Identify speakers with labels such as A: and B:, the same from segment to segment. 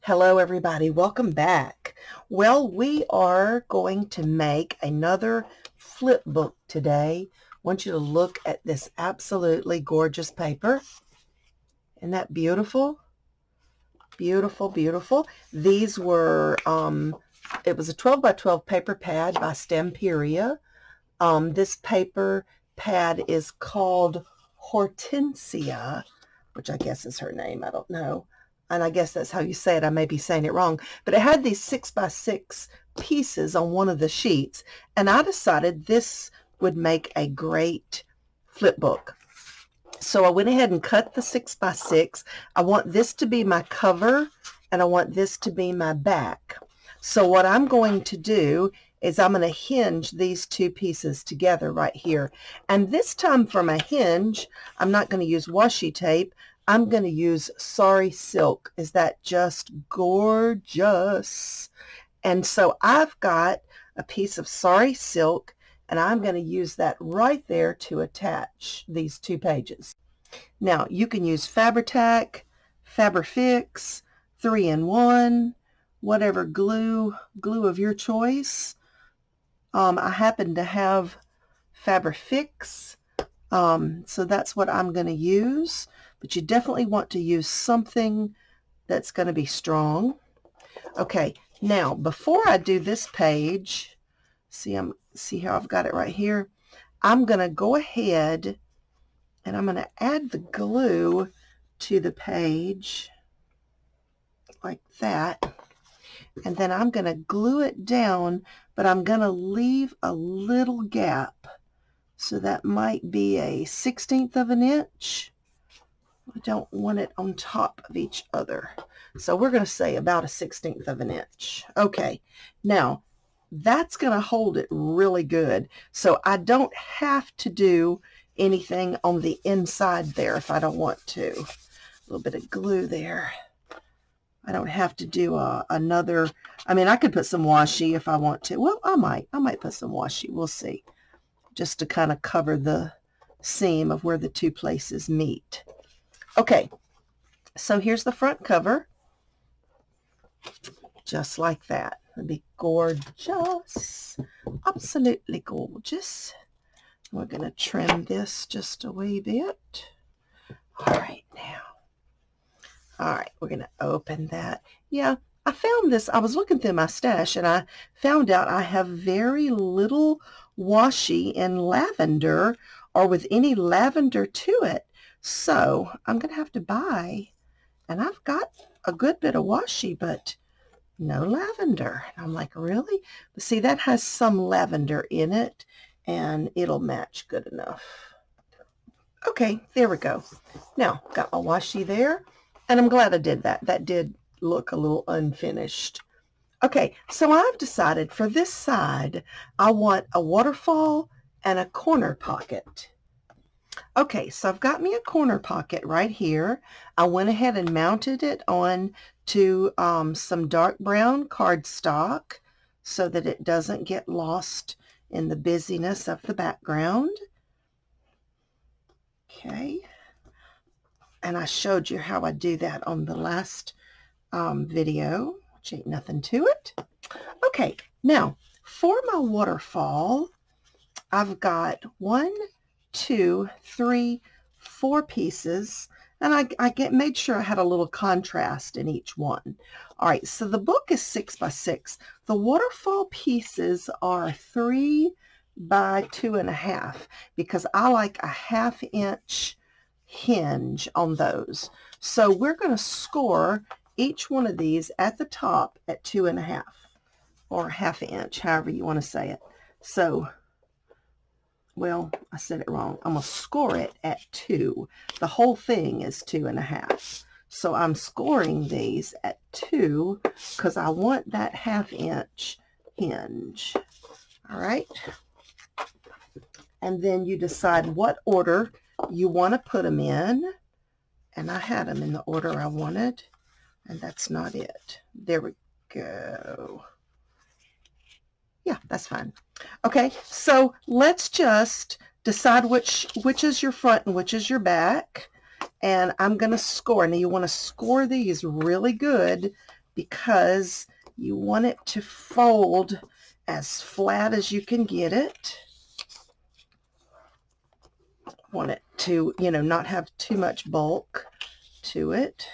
A: Hello everybody, welcome back. Well, we are going to make another flip book today. I want you to look at this absolutely gorgeous paper. Isn't that beautiful? Beautiful, beautiful. These were, it was a 12 by 12 paper pad by Stamperia. This paper pad is called Hortensia, which I guess is her name, I don't know. And I guess that's how you say it. I may be saying it wrong. But it had these 6 by 6 pieces on one of the sheets. And I decided this would make a great flip book. So I went ahead and cut the 6 by 6. I want this to be my cover, and I want this to be my back. So what I'm going to do is I'm going to hinge these two pieces together right here. And this time for my hinge, I'm not going to use washi tape. I'm going to use Sari silk. Is that just gorgeous? And so I've got a piece of Sari silk, and I'm going to use that right there to attach these two pages. Now, you can use Fabri-Tac, Fabri-Fix, 3-in-1, whatever glue of your choice. I happen to have Fabri-Fix, so that's what I'm going to use. But you definitely want to use something that's going to be strong. Okay, now before I do this page, see how I've got it right here? I'm going to go ahead and I'm going to add the glue to the page like that. And then I'm going to glue it down, but I'm going to leave a little gap. So that might be a 1/16 of an inch. I don't want it on top of each other. So we're going to say about a 1/16 of an inch. Okay, now that's going to hold it really good. So I don't have to do anything on the inside there if I don't want to. A little bit of glue there. I don't have to do another, I mean, I could put some washi if I want to. Well, I might put some washi. We'll see. Just to kind of cover the seam of where the two places meet. Okay, so here's the front cover, just like that. It'll be gorgeous, absolutely gorgeous. We're going to trim this just a wee bit. All right, now. All right, we're going to open that. Yeah, I found this. I was looking through my stash, and I found out I have very little washi in lavender or with any lavender to it. So I'm going to have to buy, and I've got a good bit of washi, but no lavender. And I'm like, really? But see, that has some lavender in it, and it'll match good enough. Okay, there we go. Now, got my washi there, and I'm glad I did that. That did look a little unfinished. Okay, so I've decided for this side, I want a waterfall and a corner pocket. Okay, so I've got me a corner pocket right here. I went ahead and mounted it on to some dark brown cardstock so that it doesn't get lost in the busyness of the background. Okay, and I showed you how I do that on the last video, which ain't nothing to it. Okay, now for my waterfall, I've got 1, 2, 3, 4 pieces, and I made sure I had a little contrast in each one. All right, so the book is 6 by 6. The waterfall pieces are 3 by 2.5 because I like a 1/2 inch hinge on those. So we're going to score each one of these at the top at 2.5 or 1/2 inch, however you want to say it. So, well, I said it wrong. I'm going to score it at 2. The whole thing is 2.5. So I'm scoring these at 2 because I want that 1/2 inch hinge. All right. And then you decide what order you want to put them in. And I had them in the order I wanted. And that's not it. There we go. Yeah, that's fine. Okay, so let's just decide which is your front and which is your back. And I'm going to score. Now you want to score these really good because you want it to fold as flat as you can get it. Want it to, not have too much bulk to it.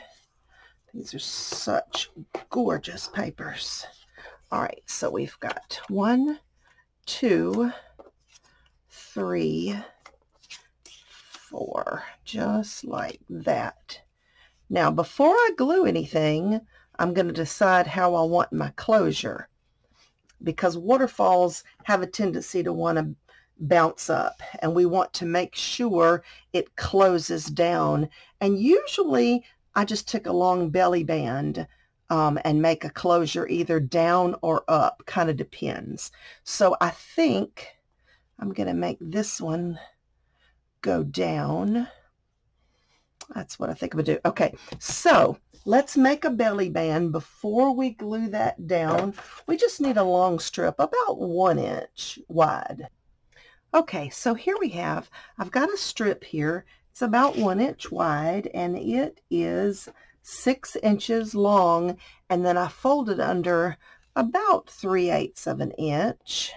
A: These are such gorgeous papers. All right, so we've got 1, 2, 3, 4, just like that. Now, before I glue anything, I'm going to decide how I want my closure, because waterfalls have a tendency to want to bounce up, and we want to make sure it closes down. And usually I just take a long belly band and make a closure either down or up, kind of depends. So I think I'm going to make this one go down. That's what I think I'm going to do. Okay, so let's make a belly band before we glue that down. We just need a long strip, about 1 inch wide. Okay, so here we have, I've got a strip here. It's about 1 inch wide, and it is 6 inches long, and then I folded under about 3/8 of an inch.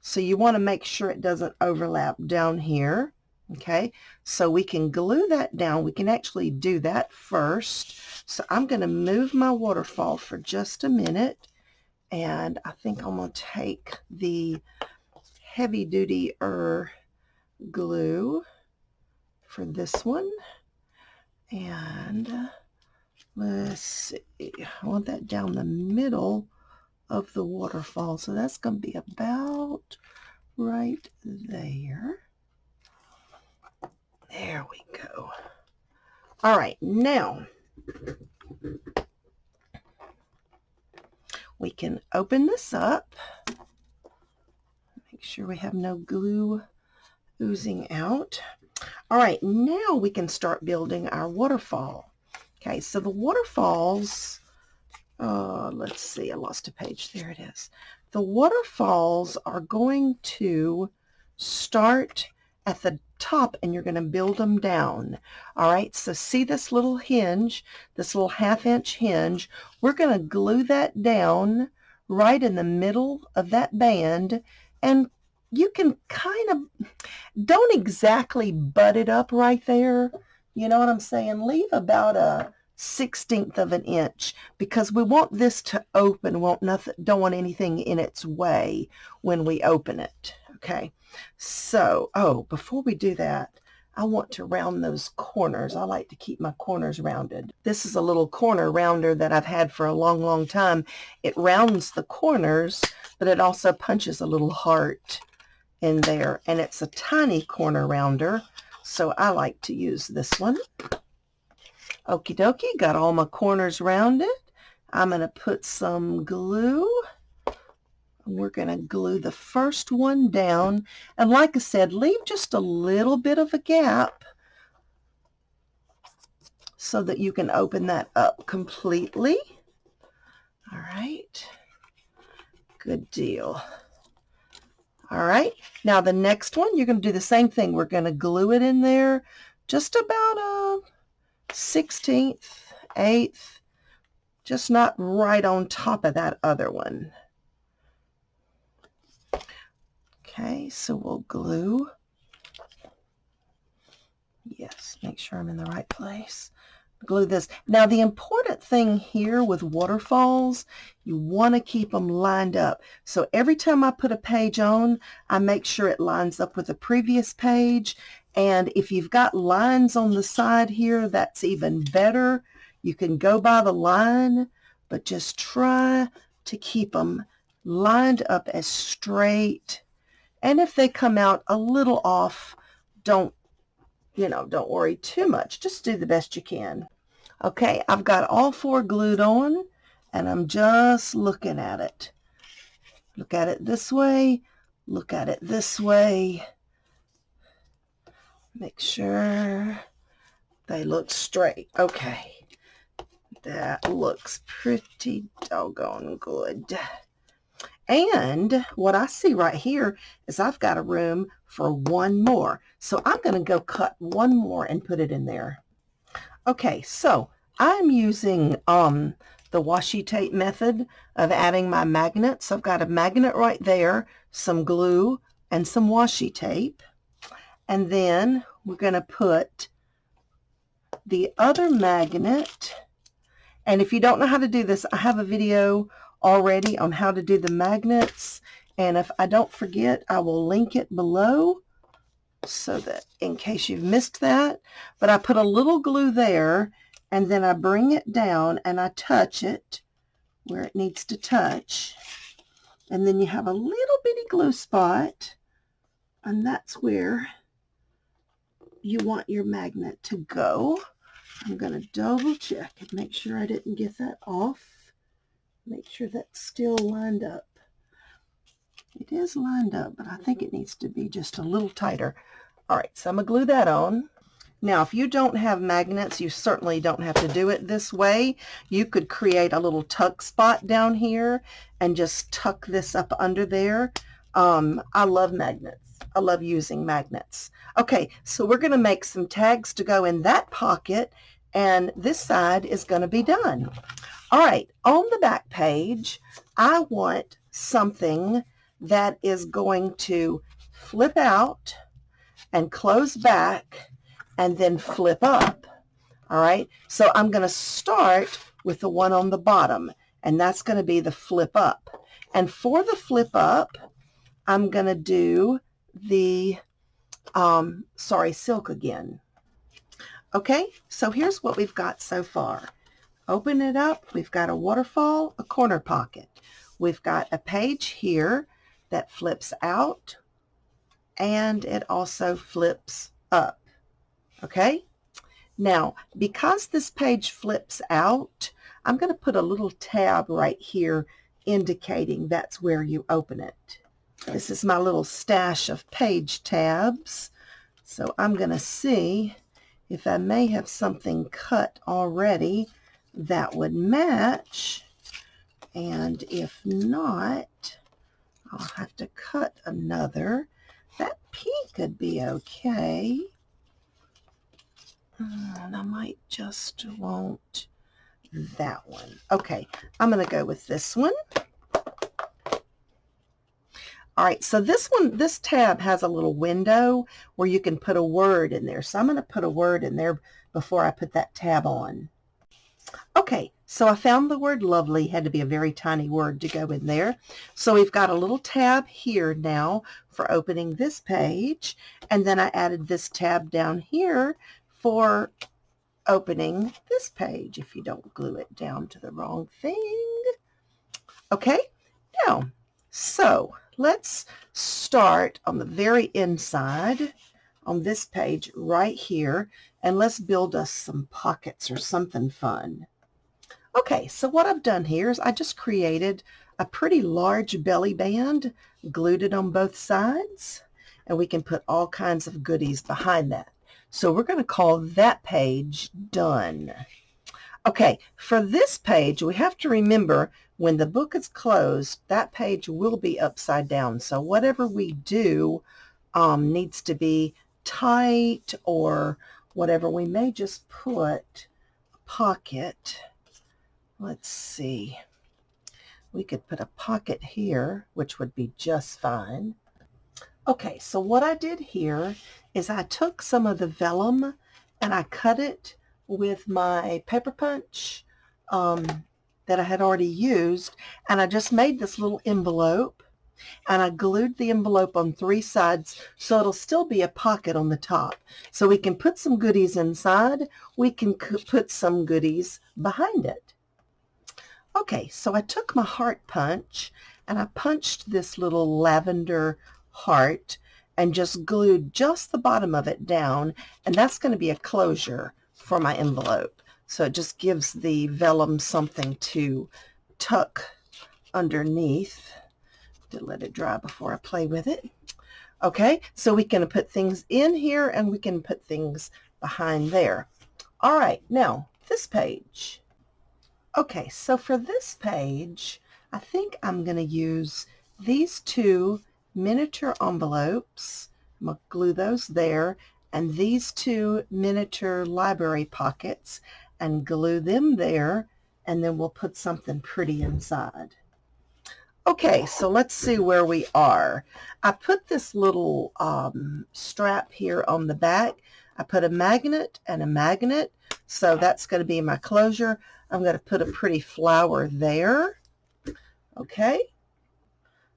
A: So you want to make sure it doesn't overlap down here. Okay, so we can glue that down. We can actually do that first. So I'm going to move my waterfall for just a minute, and I think I'm going to take the heavy-duty glue for this one, and let's see, I want that down the middle of the waterfall, so that's going to be about right there. There we go. All right, now we can open this up. Make sure we have no glue oozing out. All right, now we can start building our waterfall. Okay, so the waterfalls, let's see, I lost a page. There it is. The waterfalls are going to start at the top, and you're going to build them down. All right, so see this little hinge, this little 1/2 inch hinge? We're going to glue that down right in the middle of that band, and you can kind of, don't exactly butt it up right there. You know what I'm saying? Leave about a 1/16 of an inch, because we want this to open. Don't want anything in its way when we open it. Okay, so, before we do that, I want to round those corners. I like to keep my corners rounded. This is a little corner rounder that I've had for a long, long time. It rounds the corners, but it also punches a little heart in there, and it's a tiny corner rounder, so I like to use this one. Okie dokie, got all my corners rounded. I'm going to put some glue. We're going to glue the first one down, and like I said, leave just a little bit of a gap so that you can open that up completely. All right, good deal. All right, now the next one, you're going to do the same thing. We're going to glue it in there just about a 1/16, 1/8, just not right on top of that other one. Okay, so we'll glue. Yes, make sure I'm in the right place. Glue this. Now the important thing here with waterfalls, you want to keep them lined up. So every time I put a page on, I make sure it lines up with the previous page. And if you've got lines on the side here, that's even better. You can go by the line, but just try to keep them lined up as straight. And if they come out a little off, don't worry too much. Just do the best you can. Okay, I've got all 4 glued on, and I'm just looking at it. Look at it this way. Look at it this way. Make sure they look straight. Okay, that looks pretty doggone good. And what I see right here is I've got a room for 1 more. So I'm going to go cut 1 more and put it in there. Okay, so I'm using the washi tape method of adding my magnets. So I've got a magnet right there, some glue, and some washi tape. And then we're going to put the other magnet. And if you don't know how to do this, I have a video already on how to do the magnets. And if I don't forget, I will link it below so that in case you've missed that. But I put a little glue there, and then I bring it down and I touch it where it needs to touch. And then you have a little bitty glue spot, and that's where you want your magnet to go. I'm going to double check and make sure I didn't get that off. Make sure that's still lined up. It is lined up, but I think it needs to be just a little tighter. All right, so I'm going to glue that on. Now, if you don't have magnets, you certainly don't have to do it this way. You could create a little tuck spot down here and just tuck this up under there. I love magnets. I love using magnets. Okay, so we're going to make some tags to go in that pocket, and this side is going to be done. All right, on the back page, I want something that is going to flip out and close back and then flip up. All right, so I'm going to start with the one on the bottom, and that's going to be the flip up. And for the flip up, I'm going to do the silk again. Okay, so here's what we've got so far. Open it up. We've got a waterfall, a corner pocket. We've got a page here that flips out, and it also flips up. Okay, now because this page flips out, I'm going to put a little tab right here indicating that's where you open it. This is my little stash of page tabs, so I'm going to see if I may have something cut already that would match, and if not, I'll have to cut another. That pink could be okay. And I might just want that one. Okay, I'm going to go with this one. All right, so this tab has a little window where you can put a word in there. So I'm going to put a word in there before I put that tab on. Okay, so I found the word lovely. Had to be a very tiny word to go in there. So we've got a little tab here now for opening this page. And then I added this tab down here for opening this page if you don't glue it down to the wrong thing. Okay, now, so let's start on the very inside on this page right here, and let's build us some pockets or something fun. Okay, so what I've done here is I just created a pretty large belly band, glued it on both sides, and we can put all kinds of goodies behind that. So we're going to call that page done. Okay, for this page, we have to remember when the book is closed, that page will be upside down. So whatever we do needs to be tight or whatever. We may just put a pocket. Let's see. We could put a pocket here, which would be just fine. Okay, so what I did here is I took some of the vellum and I cut it with my paper punch that I had already used, and I just made this little envelope, and I glued the envelope on 3 sides so it'll still be a pocket on the top. So we can put some goodies inside, we can put some goodies behind it. Okay, so I took my heart punch and I punched this little lavender heart and just glued just the bottom of it down, and that's going to be a closure for my envelope. So it just gives the vellum something to tuck underneath. To let it dry before I play with it. Okay, so we can put things in here and we can put things behind there. All right, now this page. Okay, so for this page, I think I'm going to use these 2 miniature envelopes. I'm going to glue those there, and these 2 miniature library pockets and glue them there, and then we'll put something pretty inside. Okay, so let's see where we are. I put this little strap here on the back. I put a magnet and a magnet, so that's going to be my closure. I'm going to put a pretty flower there. Okay.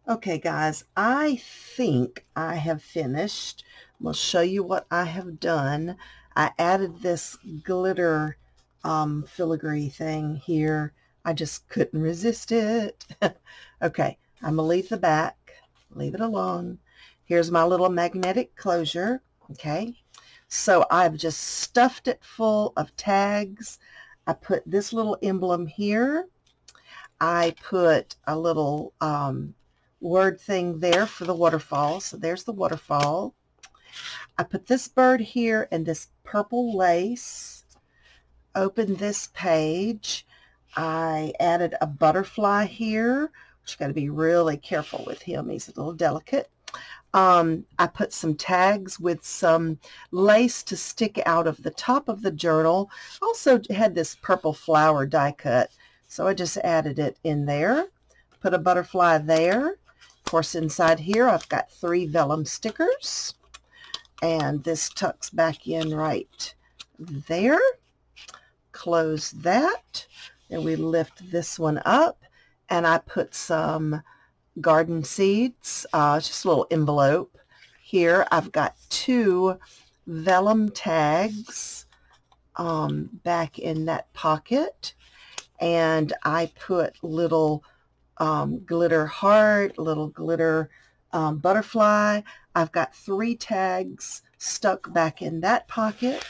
A: Okay, guys, I think I have finished. I'll show you what I have done. I added this glitter filigree thing here. I just couldn't resist it. Okay, I'm going to leave the back. Leave it alone. Here's my little magnetic closure. Okay, so I've just stuffed it full of tags. I put this little emblem here. I put a little word thing there for the waterfall. So there's the waterfall. I put this bird here and this purple lace. Open this page. I added a butterfly here, which you got to be really careful with him. He's a little delicate. I put some tags with some lace to stick out of the top of the journal. Also had this purple flower die cut, so I just added it in there. Put a butterfly there. Of course, inside here I've got 3 vellum stickers, and this tucks back in right there. Close that, and we lift this one up, and I put some garden seeds, just a little envelope. Here I've got 2 vellum tags back in that pocket, and I put little glitter heart, little glitter butterfly. I've got 3 tags stuck back in that pocket.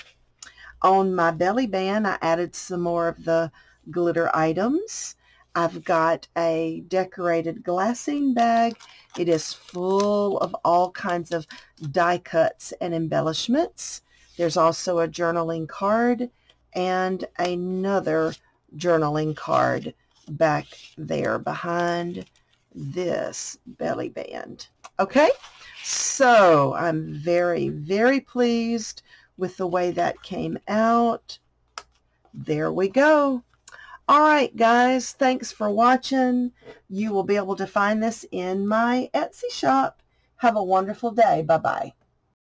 A: On my belly band, I added some more of the glitter items. I've got a decorated glassine bag. It is full of all kinds of die cuts and embellishments. There's also a journaling card and another journaling card back there behind this belly band. Okay, so I'm very, very pleased with the way that came out. There we go. All right, guys, thanks for watching. You will be able to find this in my Etsy shop. Have a wonderful day. Bye-bye.